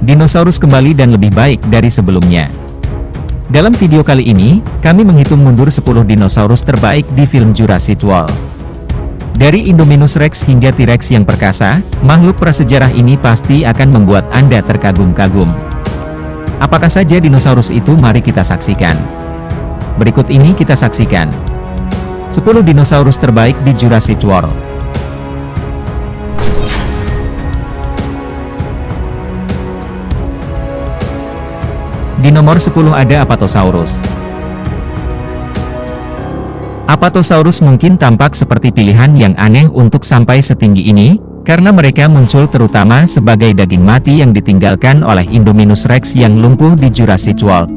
Dinosaurus kembali dan lebih baik dari sebelumnya. Dalam video kali ini, kami menghitung mundur 10 dinosaurus terbaik di film Jurassic World. Dari Indominus Rex hingga T-Rex yang perkasa, makhluk prasejarah ini pasti akan membuat Anda terkagum-kagum. Apakah saja dinosaurus itu? Mari kita saksikan. Berikut ini kita saksikan 10 dinosaurus terbaik di Jurassic World. Di nomor 10 ada Apatosaurus. Apatosaurus mungkin tampak seperti pilihan yang aneh untuk sampai setinggi ini, karena mereka muncul terutama sebagai daging mati yang ditinggalkan oleh Indominus Rex yang lumpuh di Jurassic World.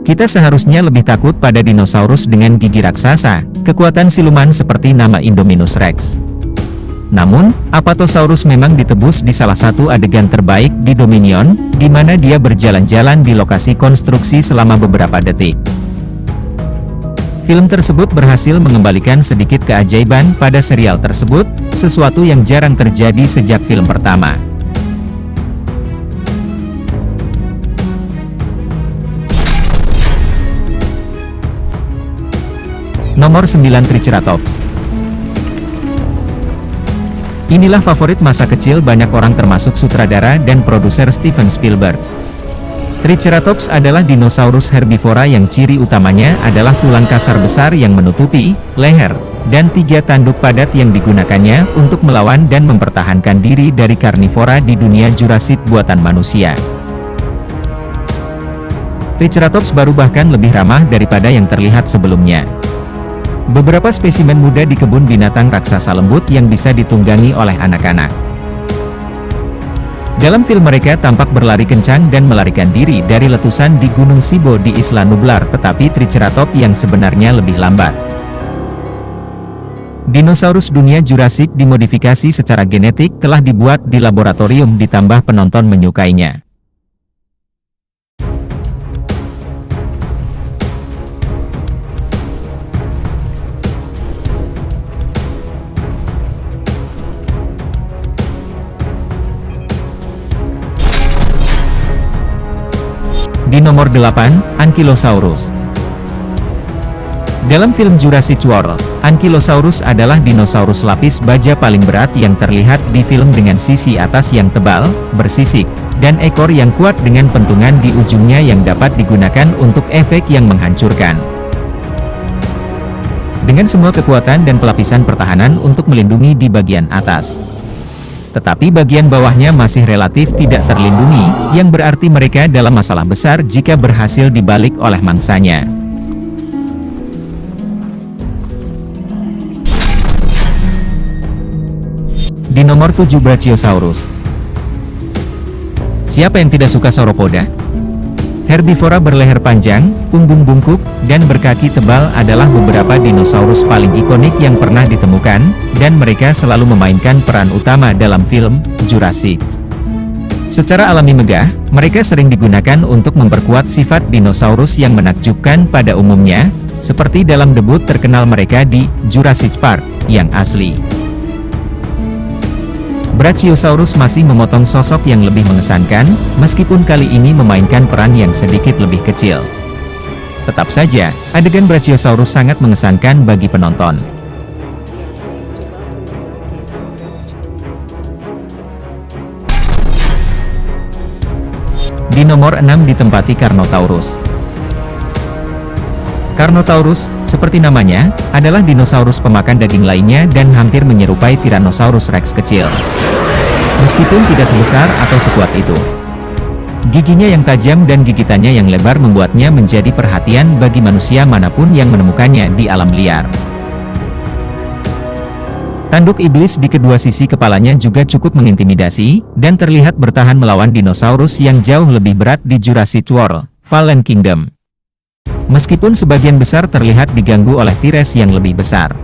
Kita seharusnya lebih takut pada dinosaurus dengan gigi raksasa, kekuatan siluman seperti nama Indominus Rex. Namun, Apatosaurus memang ditebus di salah satu adegan terbaik di Dominion, di mana dia berjalan-jalan di lokasi konstruksi selama beberapa detik. Film tersebut berhasil mengembalikan sedikit keajaiban pada serial tersebut, sesuatu yang jarang terjadi sejak film pertama. Nomor 9 Triceratops. Inilah favorit masa kecil banyak orang termasuk sutradara dan produser Steven Spielberg. Triceratops adalah dinosaurus herbivora yang ciri utamanya adalah tulang kasar besar yang menutupi leher, dan 3 tanduk padat yang digunakannya untuk melawan dan mempertahankan diri dari karnivora di dunia Jurassic buatan manusia. Triceratops baru bahkan lebih ramah daripada yang terlihat sebelumnya. Beberapa spesimen muda di kebun binatang raksasa lembut yang bisa ditunggangi oleh anak-anak. Dalam film mereka tampak berlari kencang dan melarikan diri dari letusan di Gunung Sibo di Isla Nublar, tetapi Triceratops yang sebenarnya lebih lambat. Dinosaurus dunia Jurassic dimodifikasi secara genetik telah dibuat di laboratorium ditambah penonton menyukainya. Di nomor 8, Ankylosaurus. Dalam film Jurassic World, Ankylosaurus adalah dinosaurus lapis baja paling berat yang terlihat di film dengan sisi atas yang tebal, bersisik, dan ekor yang kuat dengan pentungan di ujungnya yang dapat digunakan untuk efek yang menghancurkan. Dengan semua kekuatan dan pelapisan pertahanan untuk melindungi di bagian atas. Tetapi bagian bawahnya masih relatif tidak terlindungi, yang berarti mereka dalam masalah besar jika berhasil dibalik oleh mangsanya. Di nomor 7 Brachiosaurus. Siapa yang tidak suka sauropoda? Herbivora berleher panjang, punggung bungkuk, dan berkaki tebal adalah beberapa dinosaurus paling ikonik yang pernah ditemukan, dan mereka selalu memainkan peran utama dalam film Jurassic. Secara alami megah, mereka sering digunakan untuk memperkuat sifat dinosaurus yang menakjubkan pada umumnya, seperti dalam debut terkenal mereka di Jurassic Park, yang asli. Brachiosaurus masih memotong sosok yang lebih mengesankan, meskipun kali ini memainkan peran yang sedikit lebih kecil. Tetap saja, adegan Brachiosaurus sangat mengesankan bagi penonton. Di nomor 6 ditempati Carnotaurus. Carnotaurus, seperti namanya, adalah dinosaurus pemakan daging lainnya dan hampir menyerupai Tyrannosaurus Rex kecil. Meskipun tidak sebesar atau sekuat itu. Giginya yang tajam dan gigitannya yang lebar membuatnya menjadi perhatian bagi manusia manapun yang menemukannya di alam liar. Tanduk iblis di kedua sisi kepalanya juga cukup mengintimidasi, dan terlihat bertahan melawan dinosaurus yang jauh lebih berat di Jurassic World, Fallen Kingdom. Meskipun sebagian besar terlihat diganggu oleh T-Rex yang lebih besar.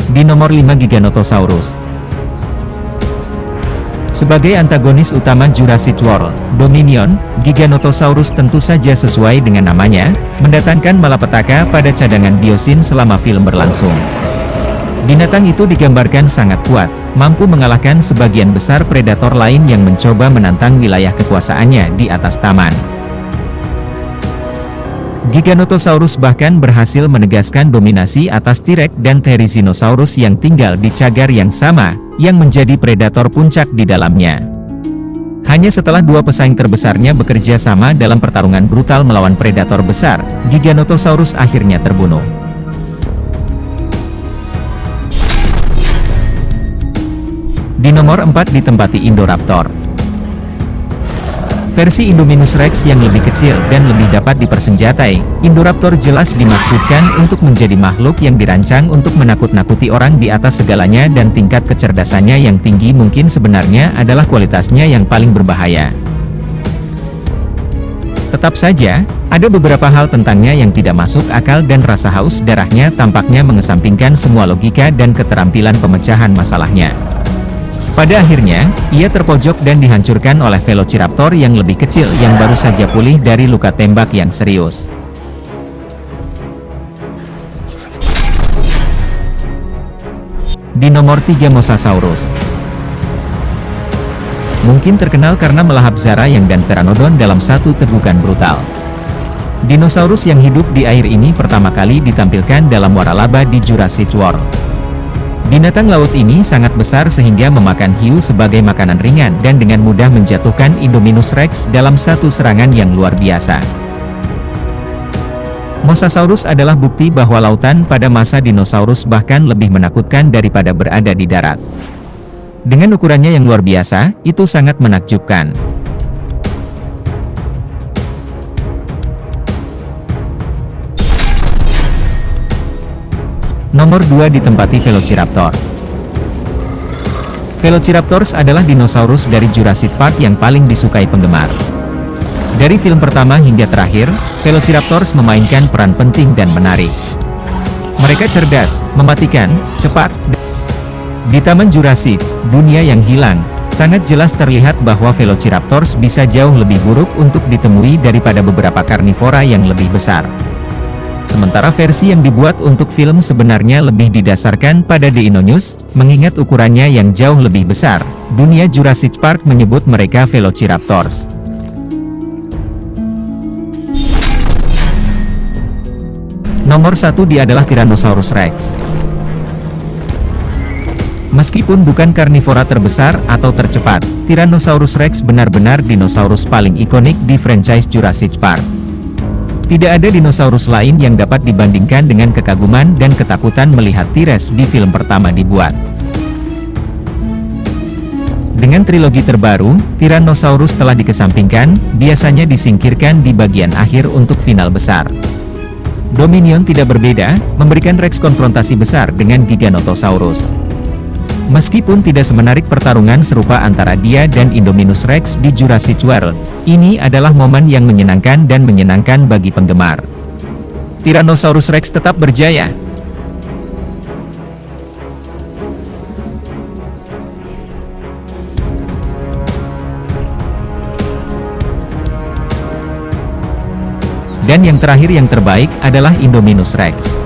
Di nomor 5 Giganotosaurus. Sebagai antagonis utama Jurassic World, Dominion, Giganotosaurus tentu saja sesuai dengan namanya, mendatangkan malapetaka pada cadangan biosin selama film berlangsung. Binatang itu digambarkan sangat kuat, mampu mengalahkan sebagian besar predator lain yang mencoba menantang wilayah kekuasaannya di atas taman. Giganotosaurus bahkan berhasil menegaskan dominasi atas T-Rex dan Therizinosaurus yang tinggal di cagar yang sama, yang menjadi predator puncak di dalamnya. Hanya setelah dua pesaing terbesarnya bekerja sama dalam pertarungan brutal melawan predator besar, Giganotosaurus akhirnya terbunuh. Di nomor 4 ditempati Indoraptor. Versi Indominus Rex yang lebih kecil dan lebih dapat dipersenjatai, Indoraptor jelas dimaksudkan untuk menjadi makhluk yang dirancang untuk menakut-nakuti orang di atas segalanya, dan tingkat kecerdasannya yang tinggi mungkin sebenarnya adalah kualitasnya yang paling berbahaya. Tetap saja, ada beberapa hal tentangnya yang tidak masuk akal dan rasa haus darahnya tampaknya mengesampingkan semua logika dan keterampilan pemecahan masalahnya. Pada akhirnya, ia terpojok dan dihancurkan oleh Velociraptor yang lebih kecil yang baru saja pulih dari luka tembak yang serius. Di nomor 3 Mosasaurus. Mungkin terkenal karena melahap Zara-yang dan Pteranodon dalam satu tegukan brutal. Dinosaurus yang hidup di air ini pertama kali ditampilkan dalam waralaba di Jurassic World. Binatang laut ini sangat besar sehingga memakan hiu sebagai makanan ringan dan dengan mudah menjatuhkan Indominus Rex dalam satu serangan yang luar biasa. Mosasaurus adalah bukti bahwa lautan pada masa dinosaurus bahkan lebih menakutkan daripada berada di darat. Dengan ukurannya yang luar biasa, itu sangat menakjubkan. Nomor 2 ditempati Velociraptor. Velociraptors adalah dinosaurus dari Jurassic Park yang paling disukai penggemar. Dari film pertama hingga terakhir, Velociraptors memainkan peran penting dan menarik. Mereka cerdas, mematikan, cepat. Di Taman Jurassic, Dunia yang Hilang, sangat jelas terlihat bahwa Velociraptors bisa jauh lebih buruk untuk ditemui daripada beberapa karnivora yang lebih besar. Sementara versi yang dibuat untuk film sebenarnya lebih didasarkan pada Deinonychus, mengingat ukurannya yang jauh lebih besar. Dunia Jurassic Park menyebut mereka Velociraptors. Nomor 1 dia adalah Tyrannosaurus Rex. Meskipun bukan karnivora terbesar atau tercepat, Tyrannosaurus Rex benar-benar dinosaurus paling ikonik di franchise Jurassic Park. Tidak ada dinosaurus lain yang dapat dibandingkan dengan kekaguman dan ketakutan melihat T-Rex di film pertama dibuat. Dengan trilogi terbaru, Tyrannosaurus telah dikesampingkan, biasanya disingkirkan di bagian akhir untuk final besar. Dominion tidak berbeda, memberikan Rex konfrontasi besar dengan Giganotosaurus. Meskipun tidak semenarik pertarungan serupa antara dia dan Indominus Rex di Jurassic World, ini adalah momen yang menyenangkan dan menyenangkan bagi penggemar. Tyrannosaurus Rex tetap berjaya. Dan yang terakhir yang terbaik adalah Indominus Rex.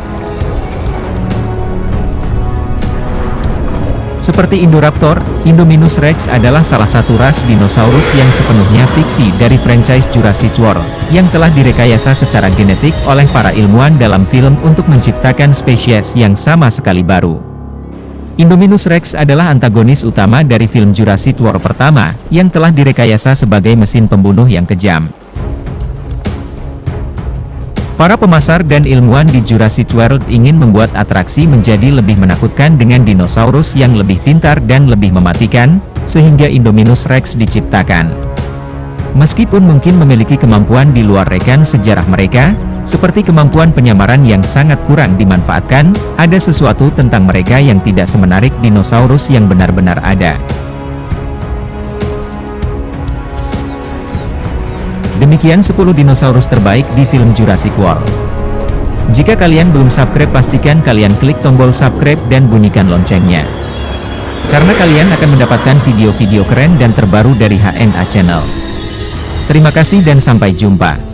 Seperti Indoraptor, Indominus Rex adalah salah satu ras dinosaurus yang sepenuhnya fiksi dari franchise Jurassic World, yang telah direkayasa secara genetik oleh para ilmuwan dalam film untuk menciptakan spesies yang sama sekali baru. Indominus Rex adalah antagonis utama dari film Jurassic World pertama, yang telah direkayasa sebagai mesin pembunuh yang kejam. Para pemasar dan ilmuwan di Jurassic World ingin membuat atraksi menjadi lebih menakutkan dengan dinosaurus yang lebih pintar dan lebih mematikan, sehingga Indominus Rex diciptakan. Meskipun mungkin memiliki kemampuan di luar rekan sejarah mereka, seperti kemampuan penyamaran yang sangat kurang dimanfaatkan, ada sesuatu tentang mereka yang tidak semenarik dinosaurus yang benar-benar ada. Demikian 10 dinosaurus terbaik di film Jurassic World. Jika kalian belum subscribe, pastikan kalian klik tombol subscribe dan bunyikan loncengnya. Karena kalian akan mendapatkan video-video keren dan terbaru dari HNA Channel. Terima kasih dan sampai jumpa.